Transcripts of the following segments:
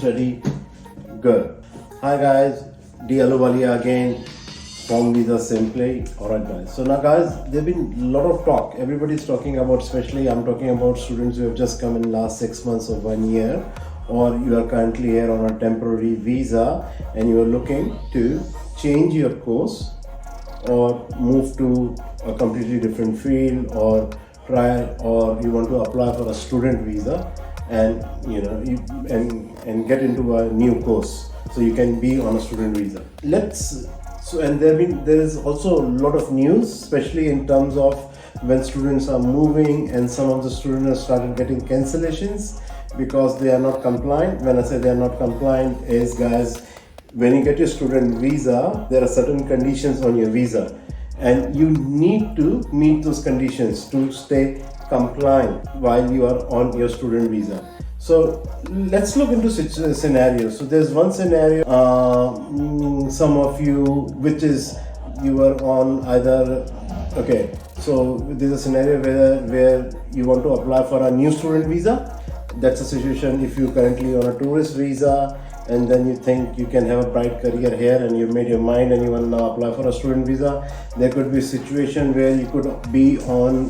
study good. Hi guys, Dee Ahluwalia again from Visa Simply. Alright guys, so now guys, there's been a lot of talk. Everybody's talking about, especially I'm talking about students who have just come in last 6 months or 1 year, or you are currently here on a temporary visa and you are looking to change your course or move to a completely different field, or you want to apply for a student visa and and get into a new course so you can be on a student visa. And there is also a lot of news, especially in terms of when students are moving, and some of the students have started getting cancellations because they are not compliant. When I say they are not compliant is, guys, when you get your student visa, there are certain conditions on your visa and you need to meet those conditions to stay compliant while you are on your student visa. So let's look into scenarios. So there's one scenario, some of you, which is you are on either, okay, so there's a scenario where you want to apply for a new student visa. That's a situation if you're currently on a tourist visa and then you think you can have a bright career here and you've made your mind and you want to now apply for a student visa. There could be a situation where you could be on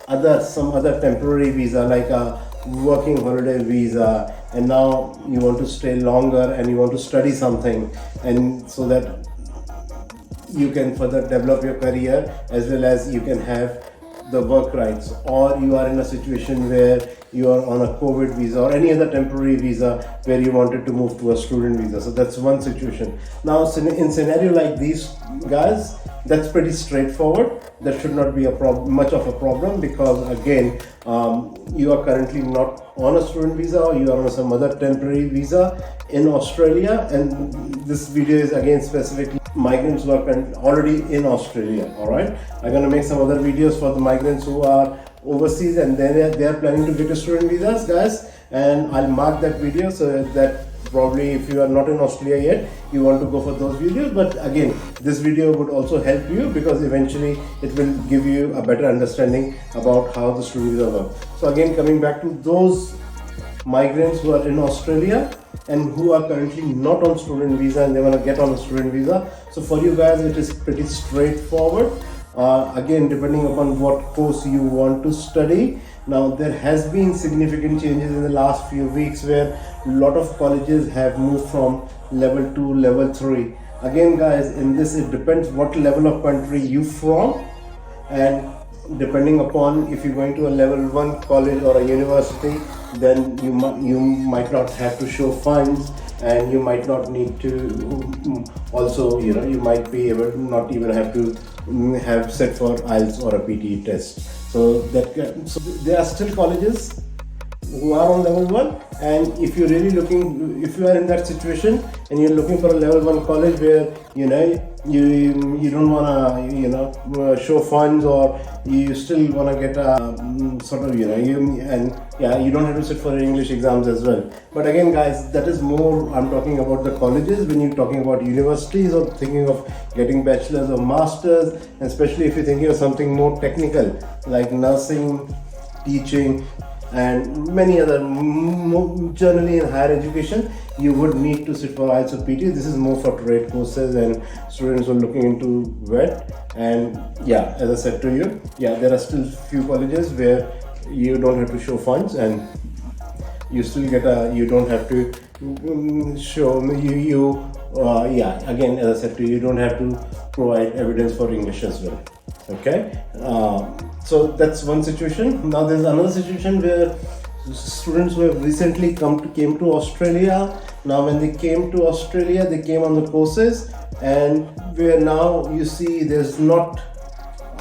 some other temporary visa, like a working holiday visa, and now you want to stay longer and you want to study something, and so that you can further develop your career as well as you can have the work rights. Or you are in a situation where you are on a COVID visa or any other temporary visa where you wanted to move to a student visa. So that's one situation. Now in scenario like these, guys, that's pretty straightforward. That should not be much of a problem, because again, you are currently not on a student visa or you are on some other temporary visa in Australia, and this video is again specifically migrants who are already in Australia. All right, I'm going to make some other videos for the migrants who are overseas and they are planning to get a student visas, guys, and I'll mark that video so that probably if you are not in Australia yet, you want to go for those videos. But again, this video would also help you because eventually it will give you a better understanding about how the student visa works. So again, coming back to those migrants who are in Australia and who are currently not on student visa and they want to get on a student visa. So for you guys, it is pretty straightforward. Again, depending upon what course you want to study. Now, there has been significant changes in the last few weeks where a lot of colleges have moved from level 2, level 3. Again, guys, in this it depends what level of country you from, and depending upon if you're going to a level 1 college or a university, then you might not have to show funds, and you might not need to also, you might be able to not even have to have set for IELTS or a PTE test. So there are still colleges who are on level 1, and if you're really looking, if you are in that situation and you're looking for a level 1 college where you don't want to show funds, or you still want to get a you don't have to sit for English exams as well. But again, guys, that is more, I'm talking about the colleges. When you're talking about universities or thinking of getting bachelor's or master's, and especially if you're thinking of something more technical like nursing, teaching, and many other, generally in higher education, you would need to sit for IELTS or PTE. This is more for trade courses and students who are looking into VET. And yeah, as I said to you, there are still few colleges where you don't have to show funds, and you still get you don't have to show again, as I said to you, you don't have to provide evidence for English as well. Okay, so that's one situation. Now there's another situation where students who have recently came to Australia. Now when they came to Australia, they came on the courses, and where now you see there's not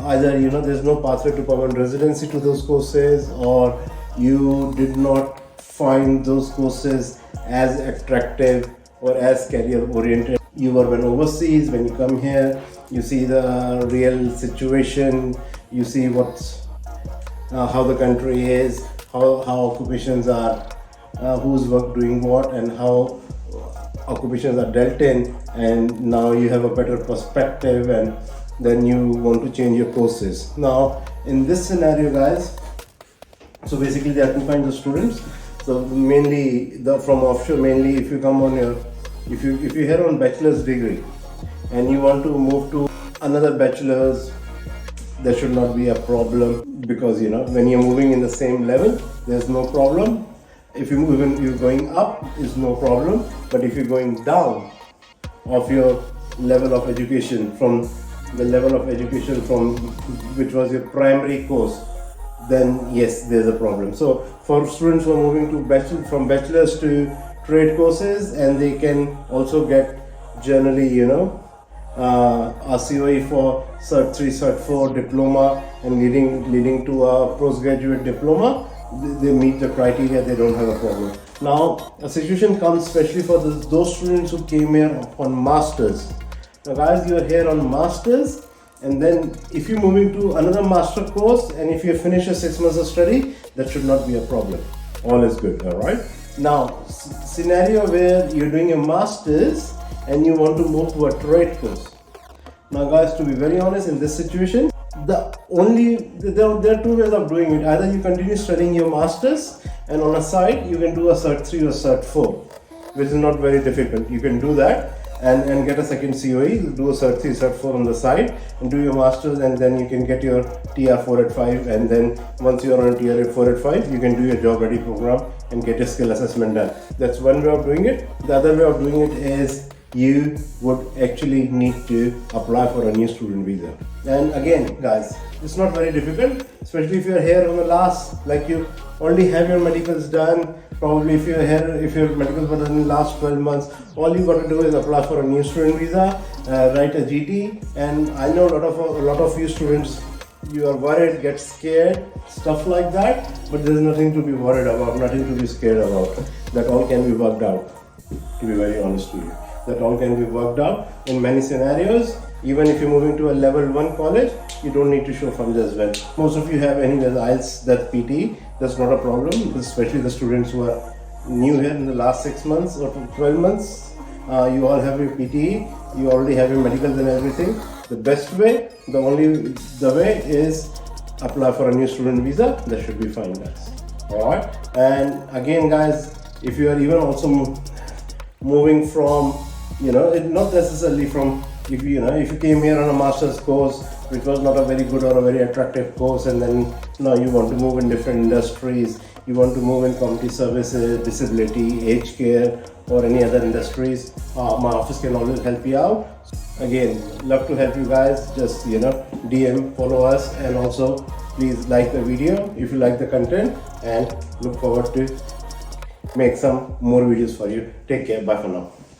either there's no pathway to permanent residency to those courses, or you did not find those courses as attractive or as career oriented. You were when overseas, when you come here, you see the real situation, you see how the country is, how occupations are, who's doing what, and how occupations are dealt in, and now you have a better perspective, and then you want to change your courses. Now in this scenario, guys, so basically there are two kinds of students. So mainly from offshore, mainly if you come on your, if you here on bachelor's degree and you want to move to another bachelor's, there should not be a problem, because when you're moving in the same level, there's no problem. If you move, when you're going up, is no problem. But if you're going down of your level of education, from the level of education from which was your primary course, then yes, there's a problem. So for students who are moving to from bachelor's to trade courses, and they can also get generally a COE for Cert 3, Cert 4 diploma, and leading to a postgraduate diploma, they meet the criteria, they don't have a problem. Now a situation comes especially for those students who came here on masters. Now guys, you are here on masters, and then if you're moving to another master course, and if you finish your 6 months of study, that should not be a problem. All is good. All right. Now scenario where you're doing a masters and you want to move to a trade course. Now guys, to be very honest, in this situation, there are two ways of doing it. Either you continue studying your masters, and on a side you can do a Cert 3 or Cert 4, which is not very difficult. You can do that and get a second COE, do a Cert 3, Cert 4 on the side, and do your masters, and then you can get your TR 485, and then once you are on TR 485, you can do your job ready program and get your skill assessment done. That's one way of doing it. The other way of doing it is you would actually need to apply for a new student visa. And again guys, it's not very difficult, especially if you're here on the last, like you already have your medicals done. Probably if you're here, if your medicals were done in the last 12 months, all you got to do is apply for a new student visa, write a GT. And I know a lot of you students, you are worried, get scared, stuff like that, but there's nothing to be worried about, nothing to be scared about. That all can be worked out, to be very honest to you. That all can be worked out in many scenarios. Even if you're moving to a level 1 college, you don't need to show funds as well. Most of you have anyways IELTS, that PT, that's not a problem, especially the students who are new here in the last 6 months or 12 months. You all have your PT, you already have your medicals and everything. The best way, the way is apply for a new student visa. That should be fine, guys. Alright, and again guys, if you are even also moving from, not necessarily from, if you came here on a master's course which was not a very good or a very attractive course, and then now you want to move in different industries, you want to move in community services, disability, aged care, or any other industries, my office can always help you out. Again, love to help you guys. Just DM, follow us, and also please like the video if you like the content, and look forward to make some more videos for you. Take care. Bye for now.